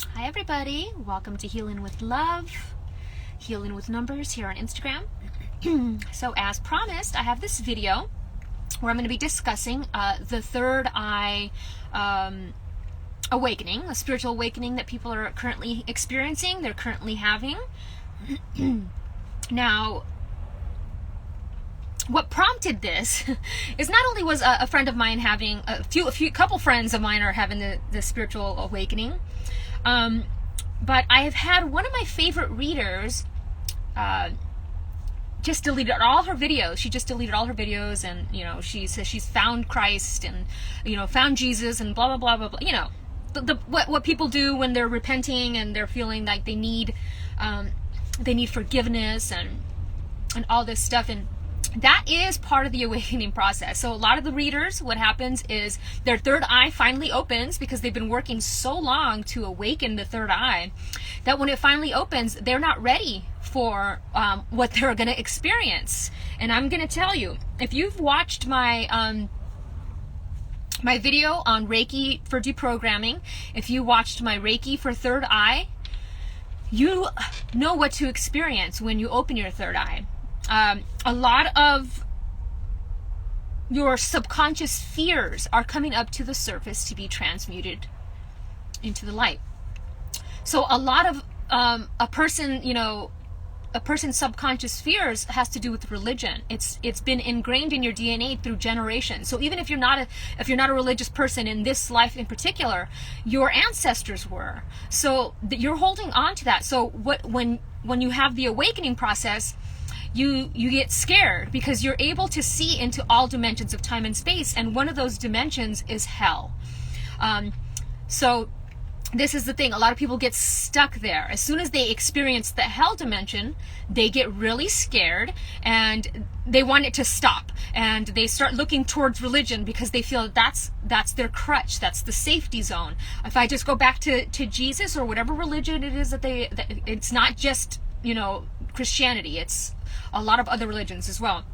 Hi everybody, welcome to Healing with Love, Healing with Numbers here on Instagram. So as promised, I have this video where I'm going to be discussing the third eye awakening, a spiritual awakening that people are currently experiencing, they're currently having. Now, what prompted this is not only was a friend of mine having, couple friends of mine are having the spiritual awakening, but I have had one of my favorite readers just deleted all her videos. She just deleted all her videos, and she says she's found Christ and found Jesus and blah blah blah blah blah. What people do when they're repenting and they're feeling like they need forgiveness and all this stuff. And that is part of the awakening process. So a lot of the readers, what happens is their third eye finally opens because they've been working so long to awaken the third eye that when it finally opens, they're not ready for what they're going to experience. And I'm going to tell you, if you've watched my my video on Reiki for deprogramming, if you watched my Reiki for third eye, you know what to experience when you open your third eye. A lot of your subconscious fears are coming up to the surface to be transmuted into the light. So a lot of a person's subconscious fears has to do with religion. It's been ingrained in your DNA through generations. So even if you're not a religious person in this life in particular, your ancestors were. So you're holding on to that. So when you have the awakening process, you get scared because you're able to see into all dimensions of time and space, and one of those dimensions is hell. So this is the thing, a lot of people get stuck there. As soon as they experience the hell dimension, they get really scared and they want it to stop, and they start looking towards religion because they feel that's their crutch, that's the safety zone. If I just go back to Jesus or whatever religion it is that it's not just Christianity, it's a lot of other religions as well.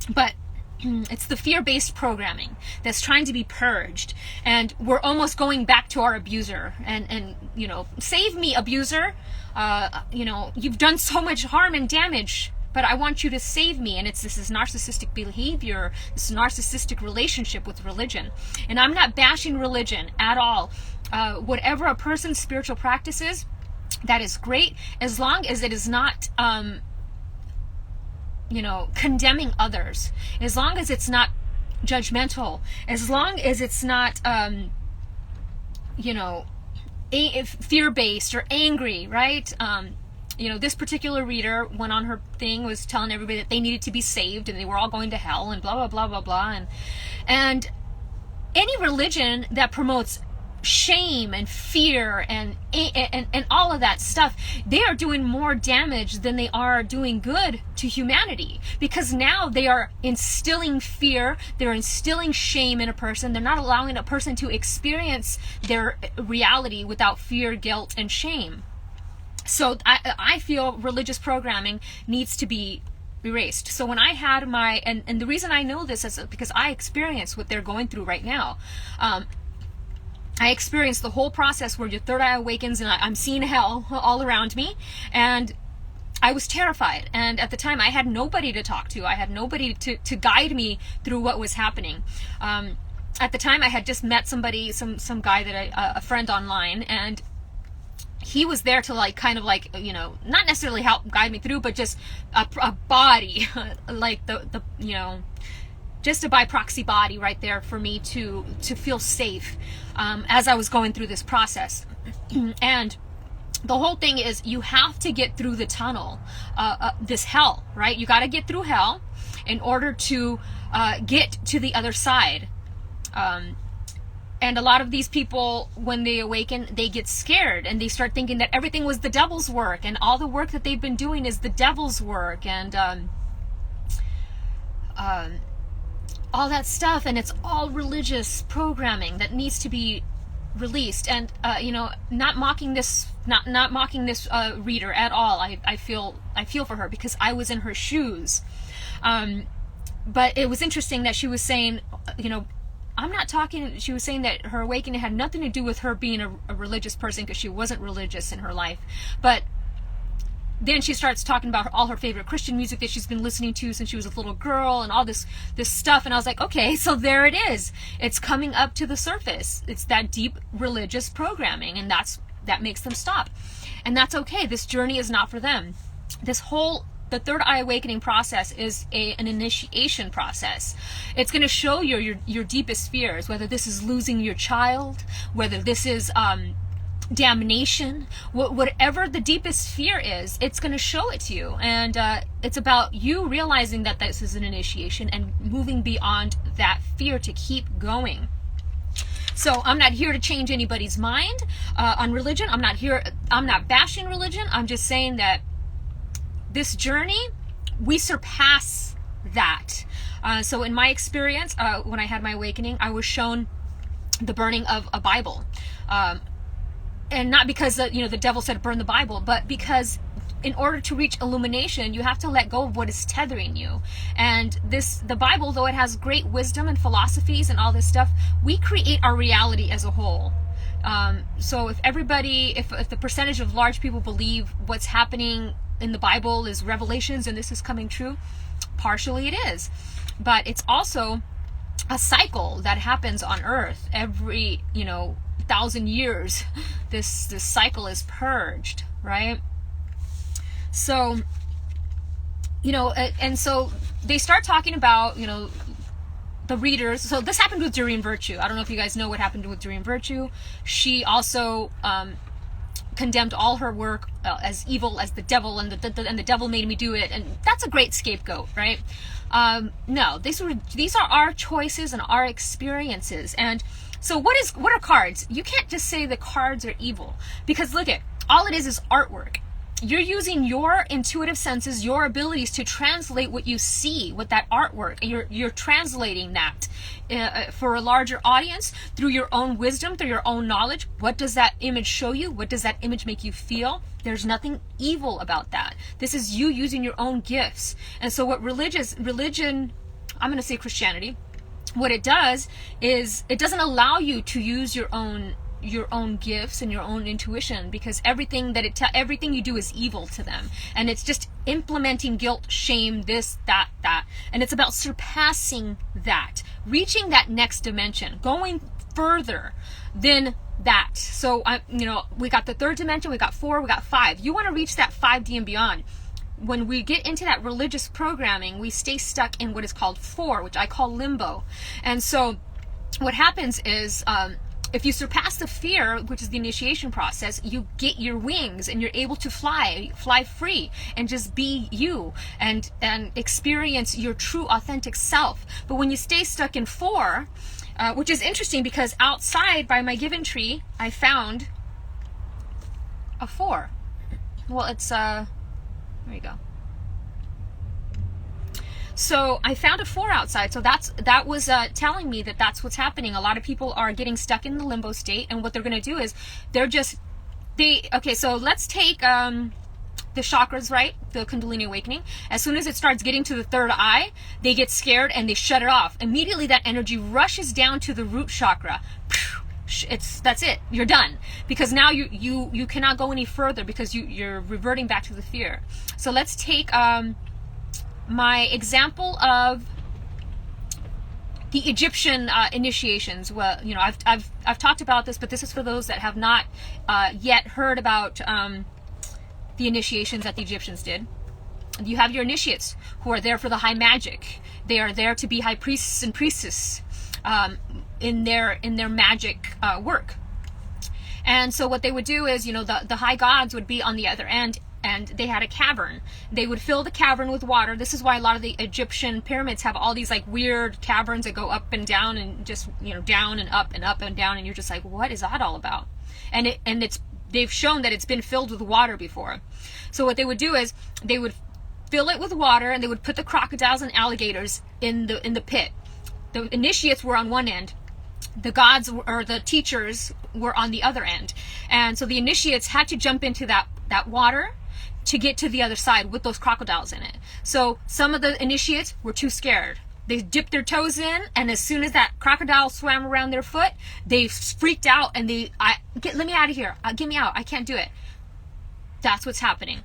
But it's the fear-based programming that's trying to be purged, and we're almost going back to our abuser and save me, abuser. You've done so much harm and damage, but I want you to save me. And this is narcissistic behavior, this narcissistic relationship with religion. And I'm not bashing religion at all. Whatever a person's spiritual practice is, that is great, as long as it is not condemning others, as long as it's not judgmental, as long as it's not fear-based or angry, right? This particular reader went on her thing, was telling everybody that they needed to be saved and they were all going to hell and blah blah blah blah blah, and any religion that promotes shame and fear and all of that stuff, they are doing more damage than they are doing good to humanity, because now they are instilling fear, they're instilling shame in a person, they're not allowing a person to experience their reality without fear, guilt, and shame. So I feel religious programming needs to be erased. So when I had and the reason I know this is because I experienced what they're going through right now. I experienced the whole process where your third eye awakens, and I'm seeing hell all around me, and I was terrified. And at the time, I had nobody to talk to. I had nobody to guide me through what was happening. At the time, I had just met somebody, some guy that a friend online, and he was there to not necessarily help guide me through, but just a body, like just a by proxy body right there for me to feel safe as I was going through this process. And the whole thing is, you have to get through the tunnel, this hell, right? You got to get through hell in order to get to the other side. And a lot of these people, when they awaken, they get scared and they start thinking that everything was the devil's work, and all the work that they've been doing is the devil's work, and all that stuff, and it's all religious programming that needs to be released. And not mocking this reader at all. I feel for her because I was in her shoes. But it was interesting that she was saying, I'm not talking, she was saying that her awakening had nothing to do with her being a religious person, because she wasn't religious in her life. But then she starts talking about all her favorite Christian music that she's been listening to since she was a little girl, and all this stuff. And I was like, okay, so there it is. It's coming up to the surface. It's that deep religious programming, and that makes them stop. And that's okay. This journey is not for them. The third eye awakening process is an initiation process. It's going to show you your deepest fears, whether this is losing your child, whether this is damnation, whatever the deepest fear is, it's going to show it to you. And it's about you realizing that this is an initiation and moving beyond that fear to keep going. So I'm not here to change anybody's mind on religion. I'm not bashing religion. I'm just saying that this journey, we surpass that. So in my experience, when I had my awakening, I was shown the burning of a Bible. And not because the devil said burn the Bible, but because in order to reach illumination, you have to let go of what is tethering you. And the Bible, though it has great wisdom and philosophies and all this stuff, we create our reality as a whole. So if the percentage of large people believe what's happening in the Bible is revelations and this is coming true, partially it is. But it's also a cycle that happens on earth every 1,000 years. This cycle is purged, right? So and so they start talking about the readers. So this happened with Doreen Virtue. I don't know if you guys know what happened with Doreen Virtue. She also condemned all her work as evil, as the devil, and the devil made me do it. And that's a great scapegoat, right? No, these are our choices and our experiences. And so what are cards? You can't just say the cards are evil, because look, all it is artwork. You're using your intuitive senses, your abilities to translate what you see with that artwork. You're translating that for a larger audience through your own wisdom, through your own knowledge. What does that image show you? What does that image make you feel? There's nothing evil about that. This is you using your own gifts. And so what religion, I'm going to say Christianity, what it does is it doesn't allow you to use your own gifts and your own intuition, because everything you do is evil to them, and it's just implementing guilt, shame, this, that, and it's about surpassing that, reaching that next dimension, going further than that. So we got the third dimension, we got 4, we got 5. You want to reach that 5D and beyond. When we get into that religious programming, we stay stuck in what is called 4, which I call limbo. And so what happens is if you surpass the fear, which is the initiation process, you get your wings and you're able to fly free and just be you and experience your true authentic self. But when you stay stuck in 4, which is interesting, because outside by my given tree, I found a 4. Well, it's there you go. So I found a 4 outside. So that was telling me that that's what's happening. A lot of people are getting stuck in the limbo state, and what they're going to do is okay, so let's take the chakras, right? The Kundalini awakening. As soon as it starts getting to the third eye, they get scared and they shut it off. Immediately that energy rushes down to the root chakra. That's it. You're done, because now you cannot go any further, because you're reverting back to the fear. So let's take my example of the Egyptian initiations. Well, I've talked about this, but this is for those that have not yet heard about the initiations that the Egyptians did. You have your initiates who are there for the high magic. They are there to be high priests and priestesses in their magic work. And so what they would do is, the high gods would be on the other end, and they had a cavern. They would fill the cavern with water. This is why a lot of the Egyptian pyramids have all these like weird caverns that go up and down, and just down and up and down, and you're just like, what is that all about? And they've shown that it's been filled with water before. So what they would do is they would fill it with water, and they would put the crocodiles and alligators in the pit. The initiates were on one end. The gods or the teachers were on the other end. And so the initiates had to jump into that water to get to the other side with those crocodiles in it. So some of the initiates were too scared. They dipped their toes in, and as soon as that crocodile swam around their foot, they freaked out and let me out of here. Get me out. I can't do it. That's what's happening.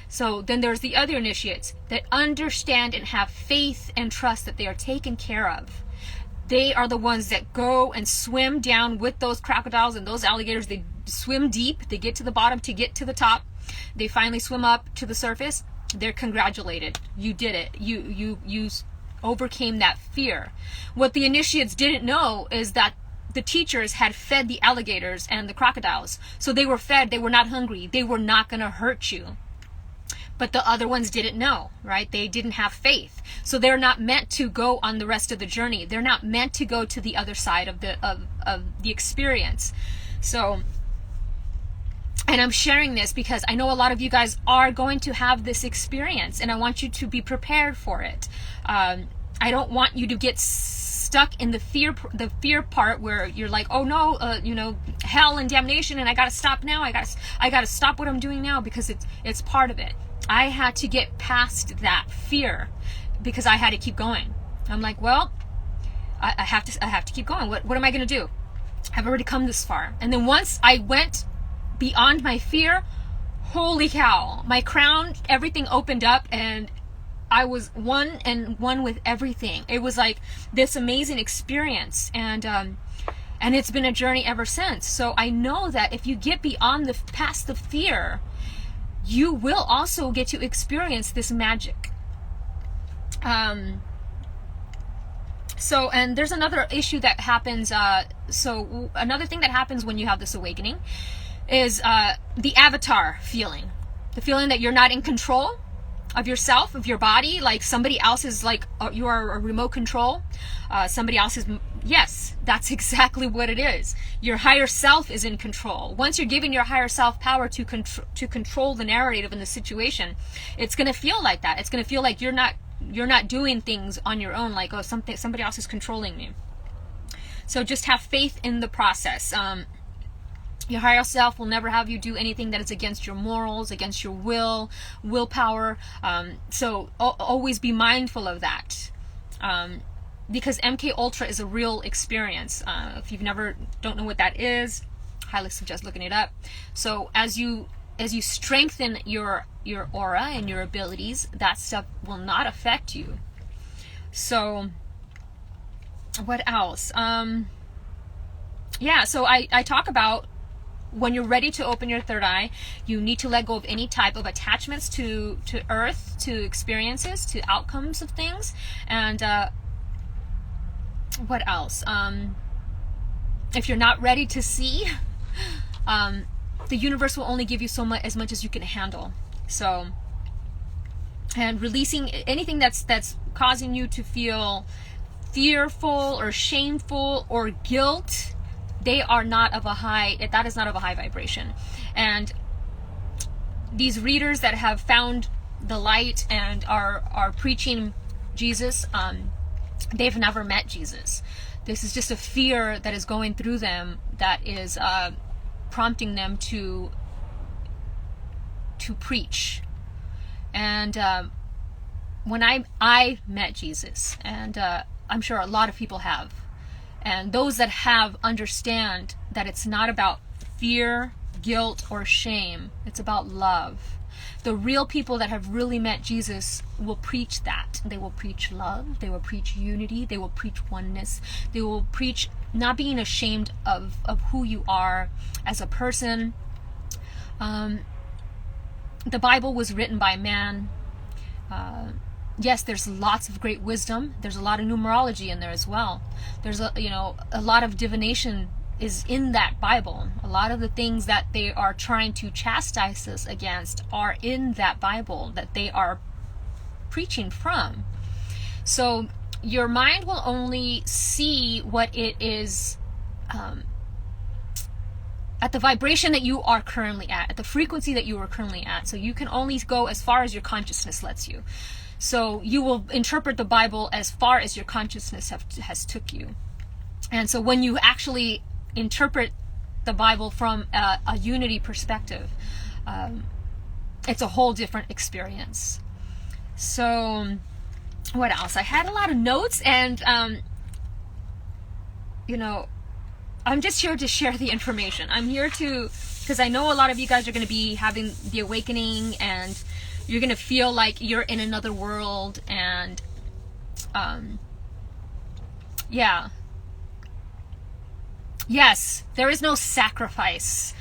So then there's the other initiates that understand and have faith and trust that they are taken care of. They are the ones that go and swim down with those crocodiles and those alligators. They swim deep. They get to the bottom to get to the top. They finally swim up to the surface. They're congratulated. You did it. You overcame that fear. What the initiates didn't know is that the teachers had fed the alligators and the crocodiles. So they were fed. They were not hungry. They were not going to hurt you. But the other ones didn't know, right? They didn't have faith. So they're not meant to go on the rest of the journey. They're not meant to go to the other side of the experience. So, and I'm sharing this because I know a lot of you guys are going to have this experience, and I want you to be prepared for it. I don't want you to get stuck in the fear part where you're like, oh no, hell and damnation, and I gotta stop now. I gotta stop what I'm doing now, because it's part of it. I had to get past that fear because I had to keep going. I'm like, well, I have to keep going. What am I gonna do? I've already come this far. And then once I went beyond my fear, holy cow, my crown, everything opened up, and I was one with everything. It was like this amazing experience, and it's been a journey ever since. So I know that if you get past the fear, you will also get to experience this magic. So, and there's another issue that happens. So another thing that happens when you have this awakening is the avatar feeling. The feeling that you're not in control of yourself, of your body, like somebody else is, like you are a remote control. Somebody else is, yes, that's exactly what it is. Your higher self is in control. Once you're giving your higher self power to control the narrative in the situation, it's going to feel like that. It's going to feel like you're not doing things on your own, like, oh, somebody else is controlling me. So just have faith in the process. Your higher self will never have you do anything that is against your morals, against your willpower. So always be mindful of that. Because MK Ultra is a real experience. If you've don't know what that is, highly suggest looking it up. So as you strengthen your aura and your abilities, that stuff will not affect you. So what else? Yeah, so I talk about when you're ready to open your third eye, you need to let go of any type of attachments to earth, to experiences, to outcomes of things. And what else? If you're not ready to see, the universe will only give you as much as you can handle. So, and releasing anything that's causing you to feel fearful or shameful or guilt, that is not of a high vibration. And these readers that have found the light and are preaching Jesus, they've never met Jesus. This is just a fear that is going through them, that is prompting them to preach. And when I met Jesus, and I'm sure a lot of people have, and those that have understand that it's not about fear, guilt, or shame. It's about love. The real people that have really met Jesus will preach that. They will preach love. They will preach unity. They will preach oneness. They will preach not being ashamed of who you are as a person. The Bible was written by man. Yes, there's lots of great wisdom. There's a lot of numerology in there as well. There's a lot of divination is in that Bible. A lot of the things that they are trying to chastise us against are in that Bible that they are preaching from. So your mind will only see what it is at the vibration that you are currently at the frequency that you are currently at. So you can only go as far as your consciousness lets you. So you will interpret the Bible as far as your consciousness has took you. And so when you actually interpret the Bible from a unity perspective, it's a whole different experience. So what else? I had a lot of notes, and I'm just here to share the information. I'm here to, because I know a lot of you guys are going to be having the awakening, and you're going to feel like you're in another world, and yeah. Yes, there is no sacrifice.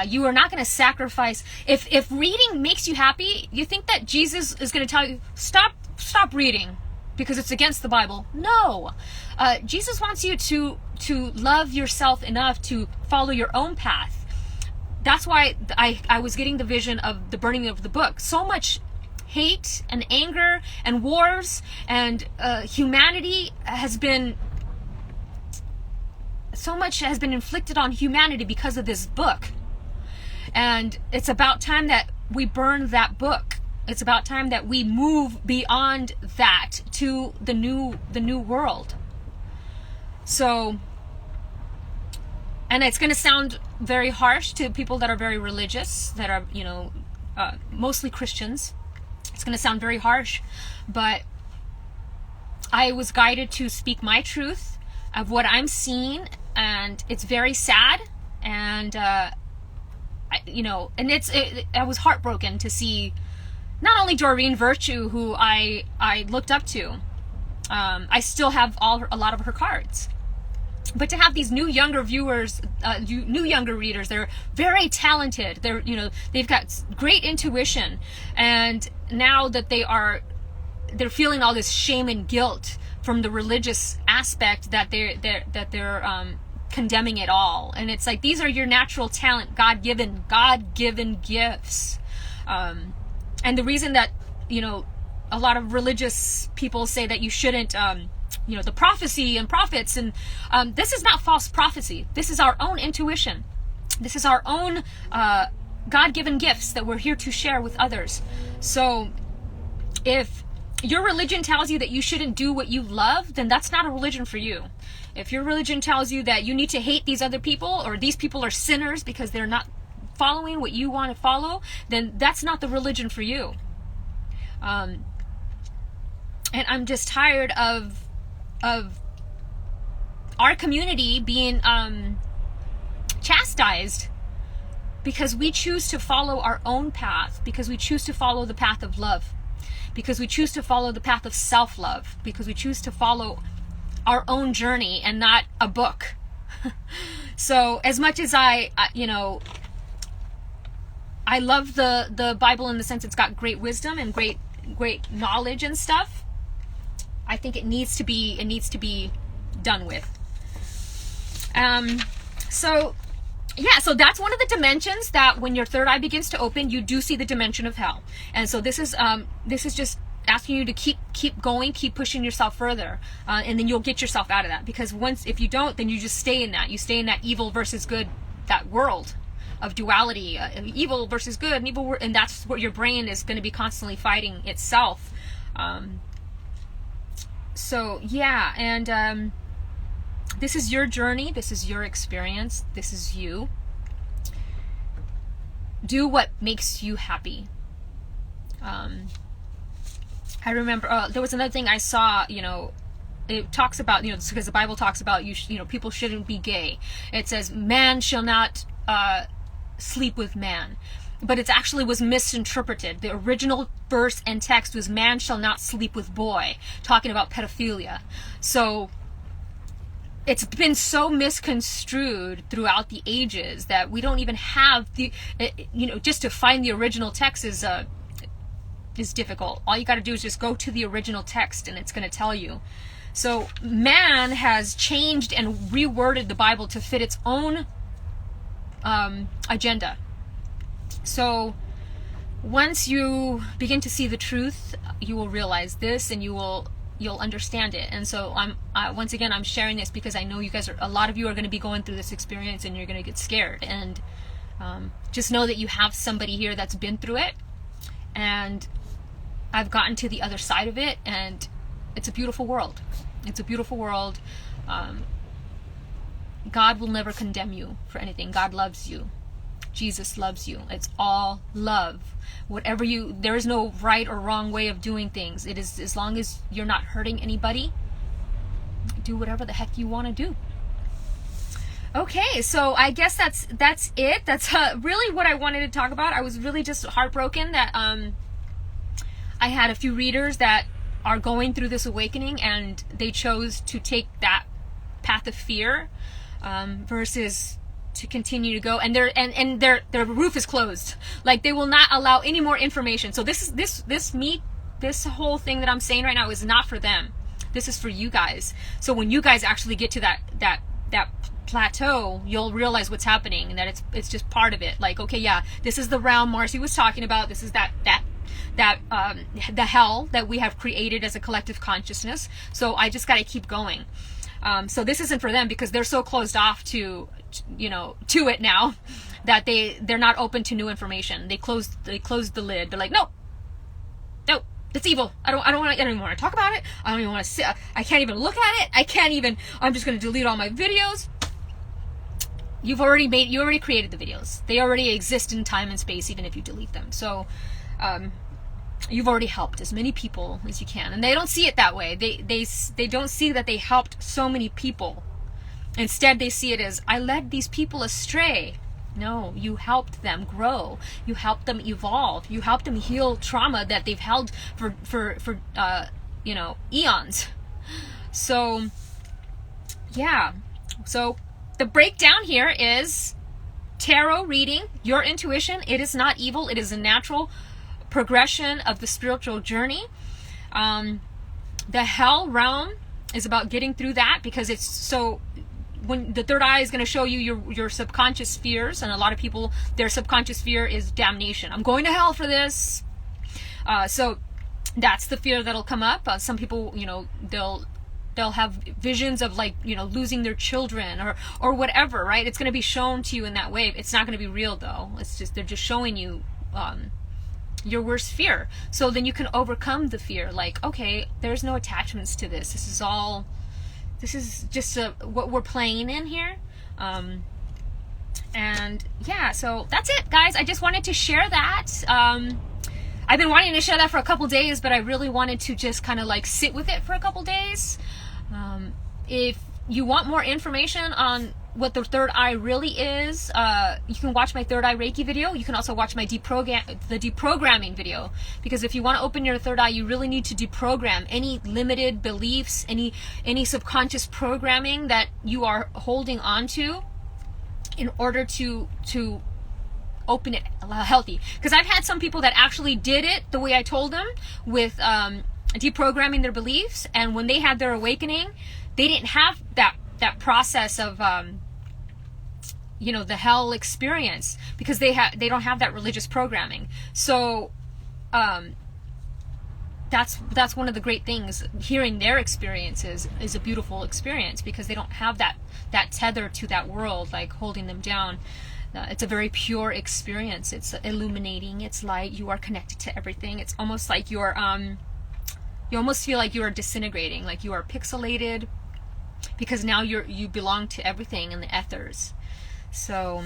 You are not going to sacrifice. If reading makes you happy, you think that Jesus is going to tell you, stop reading because it's against the Bible. No. Jesus wants you to love yourself enough to follow your own path. That's why I was getting the vision of the burning of the book. So much hate and anger and wars and humanity has been... So much has been inflicted on humanity because of this book. And it's about time that we burn that book. It's about time that we move beyond that to the new world. So, and it's going to sound very harsh to people that are very religious, that are, mostly Christians. It's going to sound very harsh, but I was guided to speak my truth of what I'm seeing, and it's very sad, and I was heartbroken to see not only Doreen Virtue, who I looked up to. I still have a lot of her cards, but to have these new younger viewers, new younger readers, they're very talented. They've got great intuition, and now that they're feeling all this shame and guilt from the religious aspect that they're condemning it all. And it's like, these are your natural talent, God-given gifts. And the reason that, a lot of religious people say that you shouldn't, the prophecy and prophets, and this is not false prophecy. This is our own intuition. This is our own God-given gifts that we're here to share with others. So if your religion tells you that you shouldn't do what you love, then that's not a religion for you. If your religion tells you that you need to hate these other people, or these people are sinners because they're not following what you want to follow, then that's not the religion for you. And I'm just tired of our community being chastised because we choose to follow our own path, because we choose to follow the path of love, because we choose to follow the path of self-love, because we choose to follow our own journey and not a book. So as much as I love the Bible in the sense it's got great wisdom and great knowledge and stuff, I think it needs to be done with. So that's one of the dimensions that when your third eye begins to open, you do see the dimension of hell. And so this is just asking you to keep going, keep pushing yourself further, and then you'll get yourself out of that. Because if you don't, then you just stay in that. You stay in that evil versus good, that world of duality, evil versus good, and that's what your brain is going to be constantly fighting itself. This is your journey. This is your experience. This is you. Do what makes you happy. I remember there was another thing I saw. It talks about because the Bible talks about people shouldn't be gay. It says man shall not sleep with man, but it actually was misinterpreted. The original verse and text was man shall not sleep with boy, talking about pedophilia. So it's been so misconstrued throughout the ages that we don't even have just to find the original text is difficult. All you got to do is just go to the original text and it's going to tell you. So man has changed and reworded the Bible to fit its own agenda. So once you begin to see the truth, you will realize this, and you'll understand it. And so once again, I'm sharing this because I know a lot of you are going to be going through this experience, and you're going to get scared. And just know that you have somebody here that's been through it, and I've gotten to the other side of it, and it's a beautiful world. It's a beautiful world. God will never condemn you for anything. God loves you Jesus loves you. It's all love. Whatever there is no right or wrong way of doing things. It is, as long as you're not hurting anybody, do whatever the heck you want to do. Okay, so I guess that's it. That's really what I wanted to talk about. I was really just heartbroken that I had a few readers that are going through this awakening and they chose to take that path of fear versus to continue to go, and their roof is closed. Like, they will not allow any more information. So this whole thing that I'm saying right now is not for them. This is for you guys. So when you guys actually get to that plateau, you'll realize what's happening, and that it's just part of it. Like, okay, yeah, this is the realm Marcy was talking about. This is the hell that we have created as a collective consciousness. So I just got to keep going. So this isn't for them because they're so closed off to it now that they're not open to new information. They closed the lid. They're like, no, that's evil. I don't even want to talk about it. I don't even want to see. I can't even look at it. I'm just going to delete all my videos. You already created the videos. They already exist in time and space, even if you delete them. So, you've already helped as many people as you can, and they don't see it that way. They don't see that they helped so many people. Instead, they see it as, I led these people astray. No, you helped them grow. You helped them evolve. You helped them heal trauma that they've held for eons. So, yeah. So the breakdown here is tarot reading, your intuition. It is not evil. It is a natural progression of the spiritual journey. The hell realm is about getting through that, because it's so, when the third eye is going to show you your subconscious fears, and a lot of people, their subconscious fear is damnation. I'm going to hell for this. So that's the fear that'll come up. Some people, they'll have visions of, like, losing their children or whatever, right? It's going to be shown to you in that way. It's not going to be real, though. It's just, they're just showing you your worst fear. So then you can overcome the fear. Like, okay, there's no attachments to this. This is just what we're playing in here. And yeah, so that's it, guys. I just wanted to share that. I've been wanting to share that for a couple days, but I really wanted to just kind of like sit with it for a couple days. If you want more information on what the third eye really is, you can watch my third eye Reiki video. You can also watch my deprogramming video, because if you want to open your third eye, you really need to deprogram any limited beliefs, any subconscious programming that you are holding on to, in order to open it healthy. Because I've had some people that actually did it the way I told them, with deprogramming their beliefs, and when they had their awakening, they didn't have that process of the hell experience, because they don't have that religious programming. So that's one of the great things. Hearing their experiences is a beautiful experience, because they don't have that tether to that world, like, holding them down. It's a very pure experience. It's illuminating. It's light. You are connected to everything. It's almost like you almost feel like you are disintegrating, like you are pixelated, because now you belong to everything in the ethers. So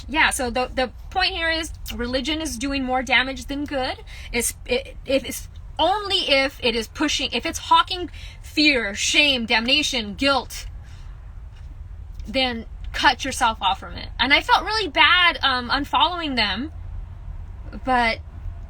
yeah, so the point here is, religion is doing more damage than good. If it's hawking fear, shame, damnation, guilt, then cut yourself off from it. And I felt really bad unfollowing them, but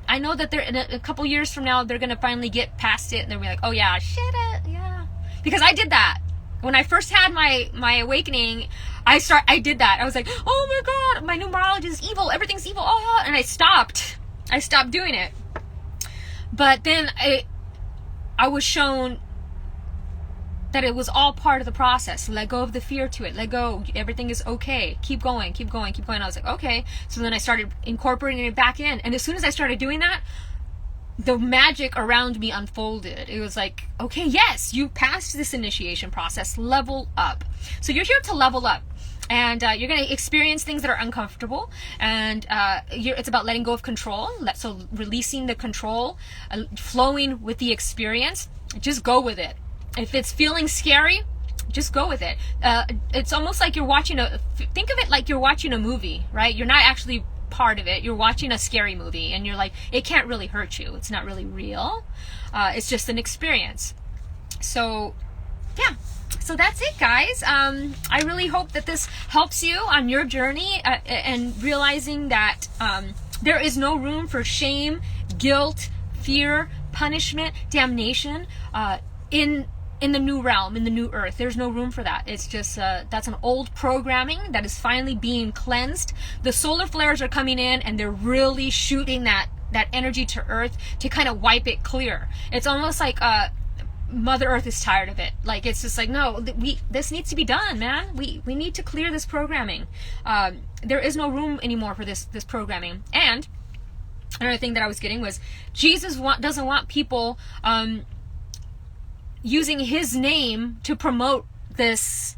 I know that in a couple years from now, they're going to finally get past it, and they'll be like, oh yeah, shit it, yeah. Because I did that. When I first had my awakening, I did that. I was like, oh my God, my numerology is evil. Everything's evil. Oh, and I stopped doing it. But then I was shown that it was all part of the process. Let go of the fear to it. Let go. Everything is okay. Keep going, keep going, keep going. I was like, okay. So then I started incorporating it back in. And as soon as I started doing that, the magic around me unfolded. It was like, okay, yes, you passed this initiation process. Level up. So you're here to level up. And you're going to experience things that are uncomfortable. And it's about letting go of control. So releasing the control, flowing with the experience. Just go with it. If it's feeling scary, just go with it. It's almost like think of it like you're watching a movie, right? You're not actually part of it. You're watching a scary movie, and you're like, it can't really hurt you. It's not really real. It's just an experience. So, yeah. So that's it, guys. I really hope that this helps you on your journey and realizing that there is no room for shame, guilt, fear, punishment, damnation in the new realm, in the new earth. There's no room for that. It's just that's an old programming that is finally being cleansed. The solar flares are coming in, and they're really shooting that energy to earth to kind of wipe it clear. It's almost like Mother Earth is tired of it. Like, it's just like, no, this needs to be done, man. We need to clear this programming. There is no room anymore for this programming. And another thing that I was getting was Jesus doesn't want people using his name to promote this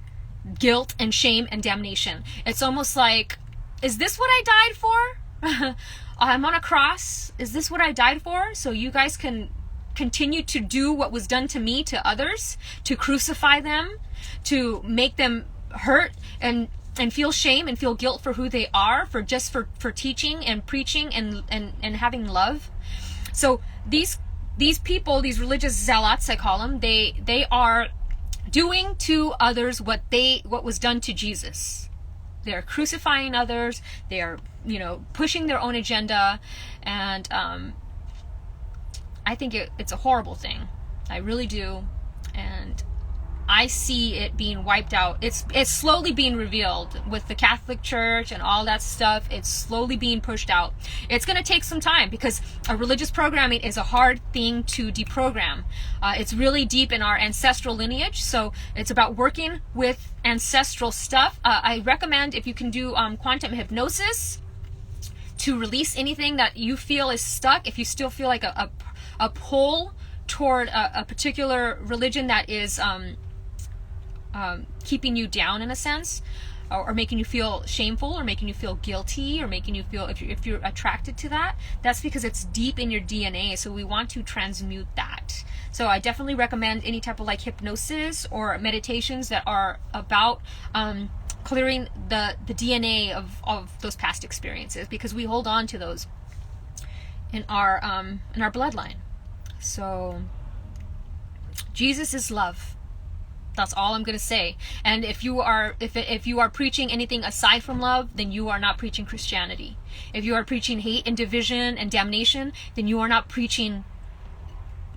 guilt and shame and damnation. It's almost like, is this what I died for? I'm on a cross. Is this what I died for? So you guys can continue to do what was done to me to others, to crucify them, to make them hurt and feel shame and feel guilt for who they are, for teaching and preaching and having love. So these people, these religious zealots, I call them, they are doing to others what was done to Jesus. They're crucifying others. They are, pushing their own agenda, and I think it's a horrible thing. I really do. And I see it being wiped out. It's slowly being revealed with the Catholic Church and all that stuff. It's slowly being pushed out. It's going to take some time, because a religious programming is a hard thing to deprogram. It's really deep in our ancestral lineage, so it's about working with ancestral stuff. I recommend, if you can do quantum hypnosis to release anything that you feel is stuck. If you still feel like a pull toward a particular religion that is keeping you down in a sense, or making you feel shameful, or making you feel guilty, or making you feel, if you're attracted to that, that's because it's deep in your DNA. So we want to transmute that. So I definitely recommend any type of like hypnosis or meditations that are about clearing the DNA of those past experiences, because we hold on to those in our bloodline. So Jesus is love. That's all I'm going to say. And if you are preaching anything aside from love, then you are not preaching Christianity. If you are preaching hate and division and damnation, then you are not preaching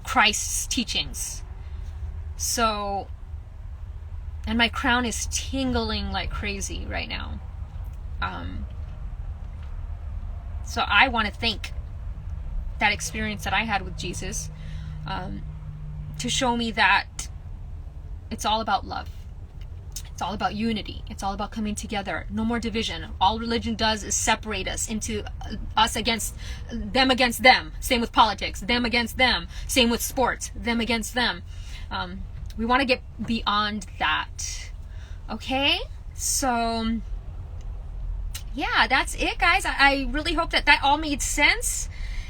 Christ's teachings. So, and my crown is tingling like crazy right now. So I want to thank that experience that I had with Jesus, to show me that it's all about love. It's all about unity. It's all about coming together. No more division. All religion does is separate us into us against them. Same with politics. Them against them. Same with sports. Them against them. We want to get beyond that. Okay? So, yeah, that's it, guys. I really hope that all made sense.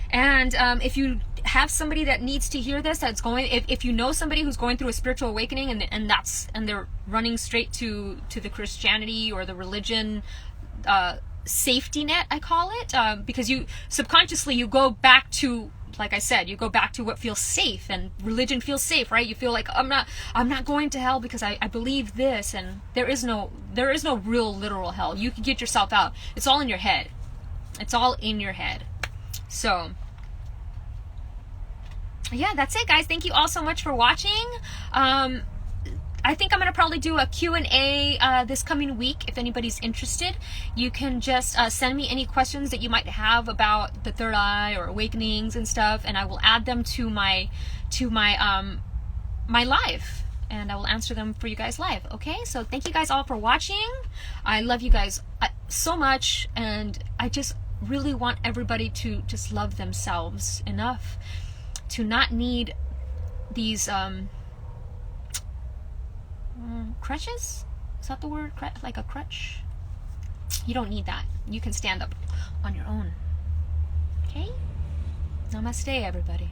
And if you have somebody that needs to hear this, that's going, if you know somebody who's going through a spiritual awakening, and they're running straight to the Christianity or the religion safety net, I call it, because you subconsciously you go back to, like I said, you go back to what feels safe, and religion feels safe, right? You feel like I'm not going to hell because I believe this, and there is no real literal hell. You can get yourself out. It's all in your head. It's all in your head. So, yeah, that's it, guys. Thank you all so much for watching. I think I'm going to probably do a Q&A this coming week. If anybody's interested, you can just send me any questions that you might have about the third eye or awakenings and stuff, and I will add them to my my live, and I will answer them for you guys live. Okay, so thank you guys all for watching. I love you guys so much, and I just really want everybody to just love themselves enough to not need these crutches? Is that the word? Like a crutch? You don't need that. You can stand up on your own. Okay? Namaste, everybody.